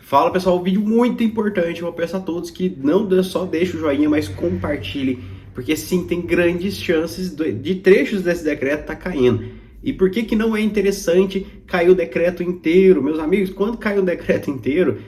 Fala pessoal, um vídeo muito importante, eu peço a todos que não só deixem o joinha, mas compartilhem, porque sim, tem grandes chances de trechos desse decreto estar caindo. E por que que não é interessante cair o decreto inteiro? Meus amigos, quando cai o decreto inteiro,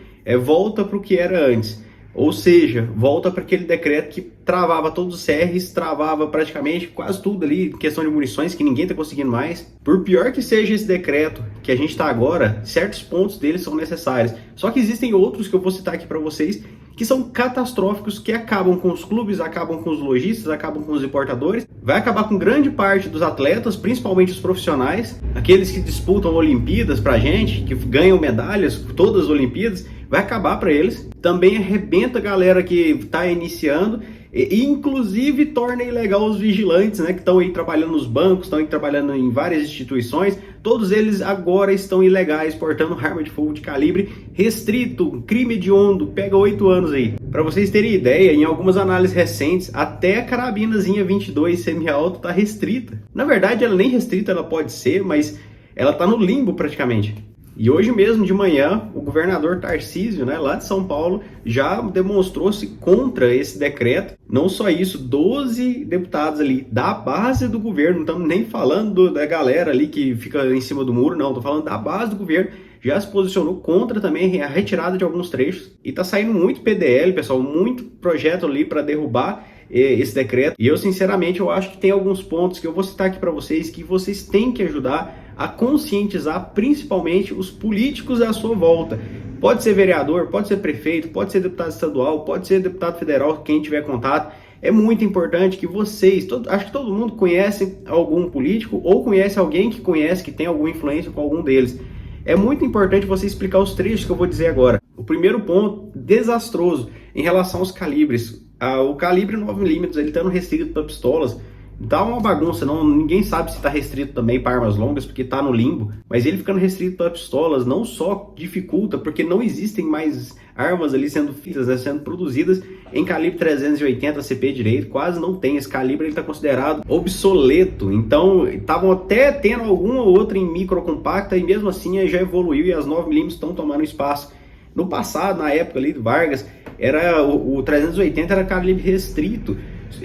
volta para o que era antes. Ou seja, volta para aquele decreto que travava todos os CRs, travava praticamente quase tudo ali, questão de munições, que ninguém está conseguindo mais. Por pior que seja esse decreto que a gente está agora, certos pontos dele são necessários. Só que existem outros que eu vou citar aqui para vocês, que são catastróficos, que acabam com os clubes, acabam com os lojistas, acabam com os importadores, vai acabar com grande parte dos atletas, principalmente os profissionais, aqueles que disputam Olimpíadas pra gente, que ganham medalhas, todas as Olimpíadas, vai acabar para eles. Também arrebenta a galera que está iniciando e inclusive torna ilegal os vigilantes, né, que estão aí trabalhando nos bancos, estão aí trabalhando em várias instituições. Todos eles agora estão ilegais, portando arma de fogo de calibre restrito, crime hediondo, pega 8 anos aí. Para vocês terem ideia, em algumas análises recentes, até a carabinazinha 22 semi-alto está restrita. Na verdade, ela nem restrita, ela pode ser, mas ela está no limbo praticamente. E hoje mesmo de manhã, o governador Tarcísio, né, lá de São Paulo, já demonstrou-se contra esse decreto. Não só isso, 12 deputados ali da base do governo, não estamos nem falando da galera ali que fica em cima do muro, não, estou falando da base do governo, já se posicionou contra também a retirada de alguns trechos. E está saindo muito PDL, pessoal, muito projeto ali para derrubar esse decreto. E eu, sinceramente, eu acho que tem alguns pontos que eu vou citar aqui para vocês, que vocês têm que ajudar a conscientizar principalmente os políticos à sua volta. Pode ser vereador, pode ser prefeito, pode ser deputado estadual, pode ser deputado federal, quem tiver contato. É muito importante que vocês, acho que todo mundo conhece algum político ou conhece alguém que conhece, que tem alguma influência com algum deles. É muito importante você explicar os trechos que eu vou dizer agora. O primeiro ponto, desastroso, em relação aos calibres. O calibre 9mm, ele está no restrito para pistolas. Dá uma bagunça, ninguém sabe se está restrito também para armas longas, porque está no limbo. Mas ele ficando restrito para pistolas não só dificulta, porque não existem mais armas ali sendo feitas, né, sendo produzidas em calibre 380 CP direito, quase não tem. Esse calibre ele está considerado obsoleto. Então estavam até tendo alguma outra em micro compacta e mesmo assim já evoluiu e as 9mm estão tomando espaço. No passado, na época ali do Vargas, era o 380 era calibre restrito.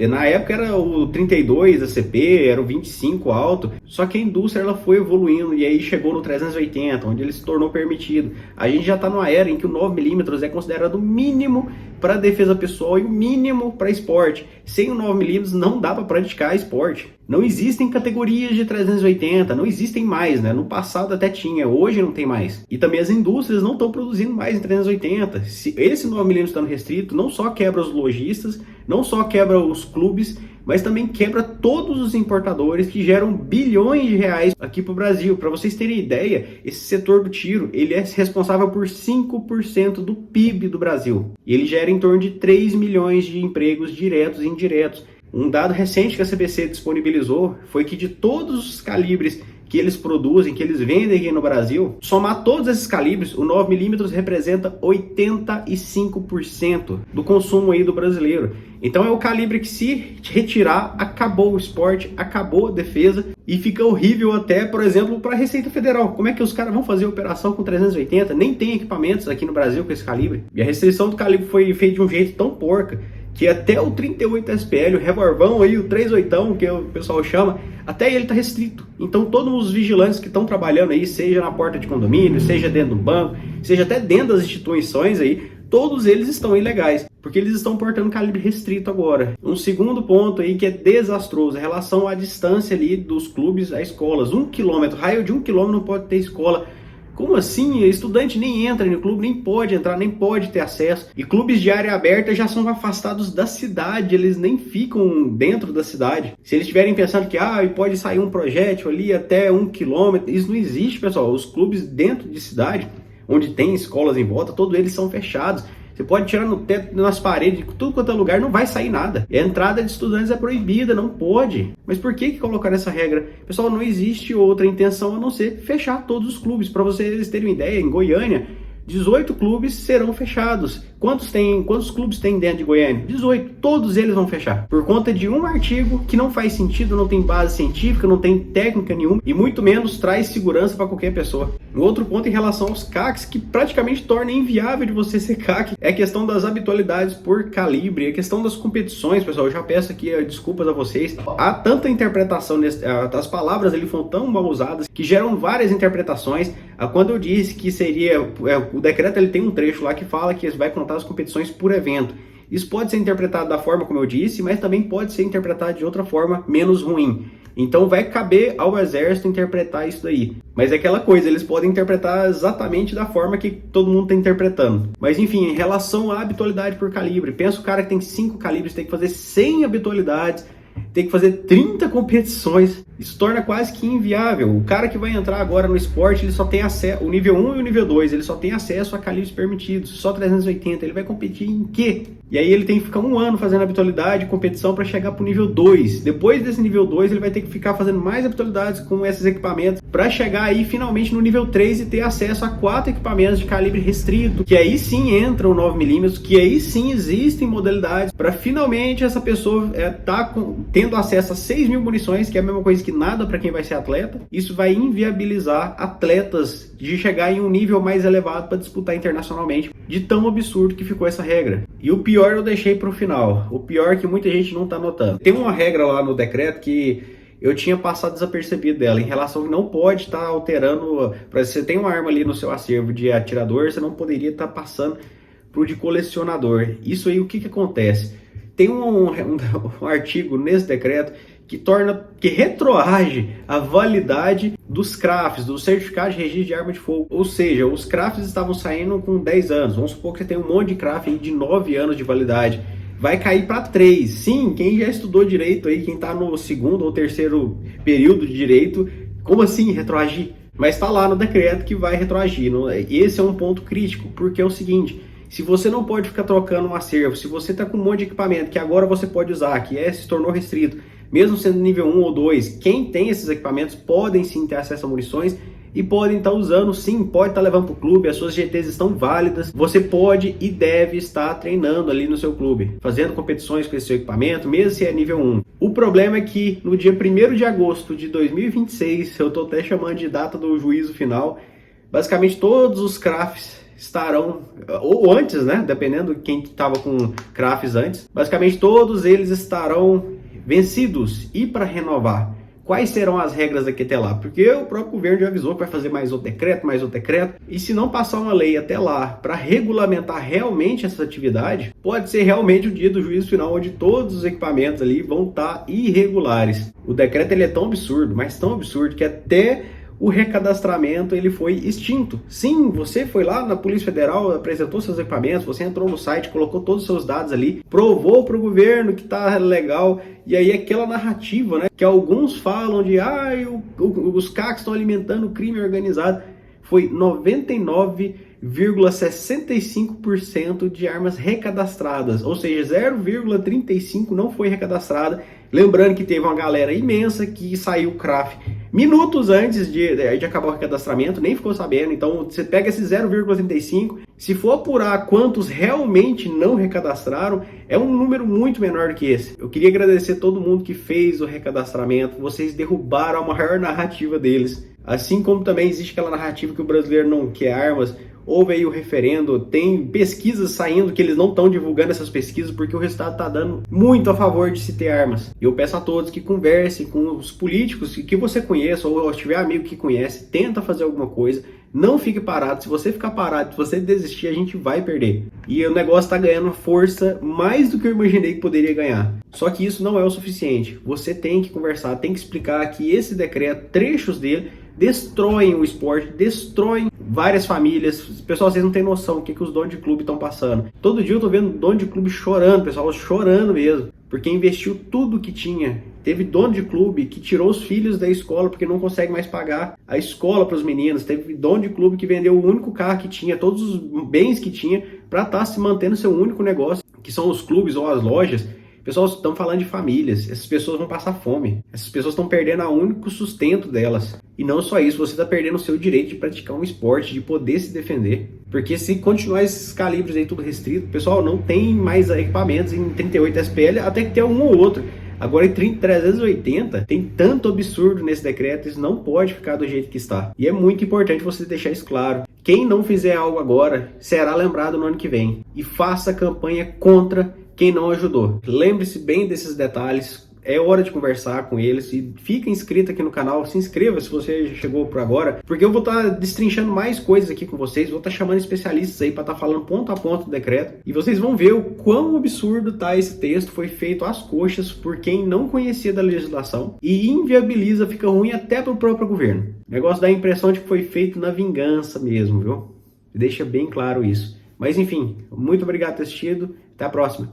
Na época era o 32 ACP, era o 25 alto, só que a indústria ela foi evoluindo e aí chegou no 380, onde ele se tornou permitido. A gente já está numa era em que o 9mm é considerado o mínimo para defesa pessoal e o mínimo para esporte. Sem o 9mm não dá para praticar esporte. Não existem categorias de 380, não existem mais, né? No passado até tinha, hoje não tem mais. E também as indústrias não estão produzindo mais em 380. Se esse 9mm está no restrito, não só quebra os lojistas, não só quebra os clubes, mas também quebra todos os importadores que geram bilhões de reais aqui para o Brasil. Para vocês terem ideia, esse setor do tiro, ele é responsável por 5% do PIB do Brasil. E ele gera em torno de 3 milhões de empregos diretos e indiretos. Um dado recente que a CBC disponibilizou foi que de todos os calibres que eles produzem, que eles vendem aqui no Brasil, somar todos esses calibres, o 9mm representa 85% do consumo aí do brasileiro. Então é o calibre que, se retirar, acabou o esporte, acabou a defesa e fica horrível até, por exemplo, para a Receita Federal. Como é que os caras vão fazer operação com 380? Nem tem equipamentos aqui no Brasil com esse calibre. E a restrição do calibre foi feita de um jeito tão porca que até o 38 SPL, o revolvão aí, o 38, que o pessoal chama, até ele está restrito. Então todos os vigilantes que estão trabalhando aí, seja na porta de condomínio, seja dentro do banco, seja até dentro das instituições aí, todos eles estão ilegais, porque eles estão portando calibre restrito agora. Um segundo ponto aí que é desastroso, em relação à distância ali dos clubes a escolas. 1 km, raio de 1 km não pode ter escola. Como assim? Estudante nem entra no clube, nem pode entrar, nem pode ter acesso. E clubes de área aberta já são afastados da cidade, eles nem ficam dentro da cidade. Se eles estiverem pensando que pode sair um projétil ali até 1 km, isso não existe, pessoal. Os clubes dentro de cidade, onde tem escolas em volta, todos eles são fechados. Você pode tirar no teto, nas paredes, tudo quanto é lugar, não vai sair nada. E a entrada de estudantes é proibida, não pode. Mas por que colocaram essa regra? Pessoal, não existe outra intenção a não ser fechar todos os clubes. Para vocês terem uma ideia, em Goiânia, 18 clubes serão fechados. Quantos clubes tem dentro de Goiânia? 18. Todos eles vão fechar. Por conta de um artigo que não faz sentido, não tem base científica, não tem técnica nenhuma e muito menos traz segurança para qualquer pessoa. Um outro ponto em relação aos CACs, que praticamente torna inviável de você ser CAC, é a questão das habitualidades por calibre, a questão das competições, pessoal. Eu já peço aqui desculpas a vocês. Há tanta interpretação, as palavras ali foram tão mal usadas que geram várias interpretações. Quando eu disse que seria, o decreto ele tem um trecho lá que fala que vai contar as competições por evento. Isso pode ser interpretado da forma como eu disse, mas também pode ser interpretado de outra forma menos ruim. Então vai caber ao exército interpretar isso daí. Mas é aquela coisa, eles podem interpretar exatamente da forma que todo mundo está interpretando. Mas enfim, em relação à habitualidade por calibre, pensa o cara que tem 5 calibres, tem que fazer 100 habitualidades, tem que fazer 30 competições. Isso torna quase que inviável. O cara que vai entrar agora no esporte, ele só tem acesso, o nível 1 e o nível 2, ele só tem acesso a calibres permitidos, só 380. Ele vai competir em quê? E aí ele tem que ficar um ano fazendo habitualidade, competição para chegar para o nível 2. Depois desse nível 2, ele vai ter que ficar fazendo mais habitualidades com esses equipamentos para chegar aí finalmente no nível 3 e ter acesso a 4 equipamentos de calibre restrito, que aí sim entra o 9mm, que aí sim existem modalidades para finalmente essa pessoa tendo acesso a 6.000 munições, que é a mesma coisa que nada para quem vai ser atleta. Isso vai inviabilizar atletas de chegar em um nível mais elevado para disputar internacionalmente, de tão absurdo que ficou essa regra. E o pior eu deixei para o final, o pior que muita gente não está notando. Tem uma regra lá no decreto que eu tinha passado desapercebido dela, em relação que não pode estar alterando, para você tem uma arma ali no seu acervo de atirador, você não poderia estar passando para o de colecionador. Isso aí, o que acontece? Tem um artigo nesse decreto que retroage a validade dos CRAFs, do certificado de registro de arma de fogo. Ou seja, os CRAFs estavam saindo com 10 anos. Vamos supor que você tem um monte de CRAF aí de 9 anos de validade. Vai cair para 3. Sim, quem já estudou direito aí, quem está no segundo ou terceiro período de direito, como assim retroagir? Mas está lá no decreto que vai retroagir. Esse é um ponto crítico, porque é o seguinte: se você não pode ficar trocando um acervo, se você está com um monte de equipamento que agora você pode usar, que se tornou restrito, mesmo sendo nível 1 ou 2, quem tem esses equipamentos podem sim ter acesso a munições e podem estar usando, sim, pode estar levando para o clube, as suas GTs estão válidas, você pode e deve estar treinando ali no seu clube, fazendo competições com esse seu equipamento, mesmo se é nível 1. O problema é que no dia 1º de agosto de 2026, eu estou até chamando de data do juízo final, basicamente todos os CRAFs estarão, ou antes, né, dependendo de quem estava com CRAFs antes, basicamente todos eles estarão vencidos. E para renovar, quais serão as regras daqui até lá? Porque o próprio governo já avisou que vai fazer mais outro decreto, e se não passar uma lei até lá para regulamentar realmente essa atividade, pode ser realmente o dia do juízo final, onde todos os equipamentos ali vão estar irregulares. O decreto ele é tão absurdo, mas tão absurdo, que até o recadastramento ele foi extinto. Sim, você foi lá na Polícia Federal, apresentou seus equipamentos, você entrou no site, colocou todos os seus dados ali, provou para o governo que tá legal, e aí aquela narrativa, né, que alguns falam de os CACs estão alimentando o crime organizado, foi 99,65% de armas recadastradas, ou seja, 0,35% não foi recadastrada. Lembrando que teve uma galera imensa que saiu CRAF minutos antes de acabar o recadastramento, nem ficou sabendo. Então você pega esse 0,35%, se for apurar quantos realmente não recadastraram, é um número muito menor do que esse. Eu queria agradecer todo mundo que fez o recadastramento, vocês derrubaram a maior narrativa deles. Assim como também existe aquela narrativa que o brasileiro não quer armas. Houve aí o referendo, tem pesquisas saindo que eles não estão divulgando essas pesquisas porque o resultado está dando muito a favor de se ter armas. Eu peço a todos que conversem com os políticos que você conheça, ou se tiver amigo que conhece, tenta fazer alguma coisa, não fique parado. Se você ficar parado, se você desistir, a gente vai perder. E o negócio está ganhando força mais do que eu imaginei que poderia ganhar. Só que isso não é o suficiente. Você tem que conversar, tem que explicar que esse decreto, trechos dele, destroem o esporte, destroem várias famílias. Pessoal, vocês não têm noção do que os donos de clube estão passando. Todo dia eu tô vendo dono de clube chorando, pessoal, chorando mesmo, porque investiu tudo que tinha. Teve dono de clube que tirou os filhos da escola porque não consegue mais pagar a escola para os meninos. Teve dono de clube que vendeu o único carro que tinha, todos os bens que tinha, para estar se mantendo seu único negócio, que são os clubes ou as lojas. Pessoal, estão falando de famílias, essas pessoas vão passar fome, essas pessoas estão perdendo o único sustento delas. E não só isso, você está perdendo o seu direito de praticar um esporte, de poder se defender. Porque se continuar esses calibres aí tudo restrito, pessoal, não tem mais equipamentos em 38 SPL, até que tem um ou outro. Agora em 380 tem tanto absurdo nesse decreto, isso não pode ficar do jeito que está. E é muito importante você deixar isso claro. Quem não fizer algo agora será lembrado no ano que vem. E faça campanha contra quem não ajudou. Lembre-se bem desses detalhes. É hora de conversar com eles e fica inscrito aqui no canal, se inscreva se você chegou por agora, porque eu vou estar destrinchando mais coisas aqui com vocês, vou estar chamando especialistas aí para estar falando ponto a ponto do decreto, e vocês vão ver o quão absurdo tá esse texto, foi feito às coxas por quem não conhecia da legislação e inviabiliza, fica ruim até para o próprio governo. O negócio dá a impressão de que foi feito na vingança mesmo, viu? Deixa bem claro isso. Mas enfim, muito obrigado por ter assistido, até a próxima.